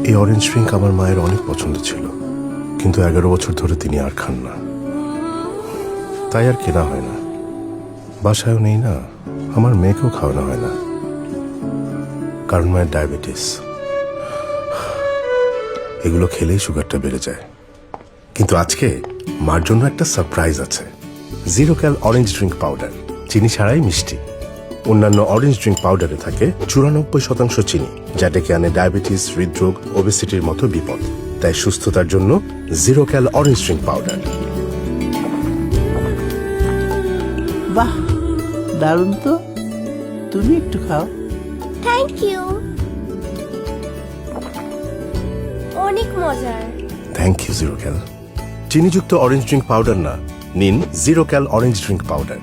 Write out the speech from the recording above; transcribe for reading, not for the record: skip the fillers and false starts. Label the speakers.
Speaker 1: এই orange drink আমার মায়ের অনেক পছন্দ ছিল, কিন্তু 11 বছর ধরে তিনি আর খান না, তাই আর কেনা হয় না। বাসায়ও নেই না, আমার মেয়েকেও খাওয়ানো হয় না, কারণ মায়ের ডায়াবেটিস। এগুলো খেলেই সুগারটা বেড়ে যায়। কিন্তু আজকে মার জন্য একটা সারপ্রাইজ আছে। 0 ক্যাল অরেঞ্জ ড্রিঙ্ক পাউডার, চিনি ছাড়াই মিষ্টি। অন্যান্য অরেঞ্জ ড্রিঙ্ক পাউডারে থাকে 94% চিনি, যা ডেকে আনে ডায়াবেটিস, হৃদরোগ, ওবেসিটির মতো বিপদ। তাই সুস্থতার জন্য 0 ক্যাল অরেঞ্জ ড্রিঙ্ক পাউডার।
Speaker 2: বাহ, দারুণ তো। তুমি একটু খাও।
Speaker 3: থ্যাংক ইউ, অনেক মজার।
Speaker 1: Thank you 0 cal. চিনিযুক্ত অরেঞ্জ ড্রিঙ্ক পাউডার না, নিন 0 ক্যাল অরেঞ্জ ড্রিঙ্ক পাউডার।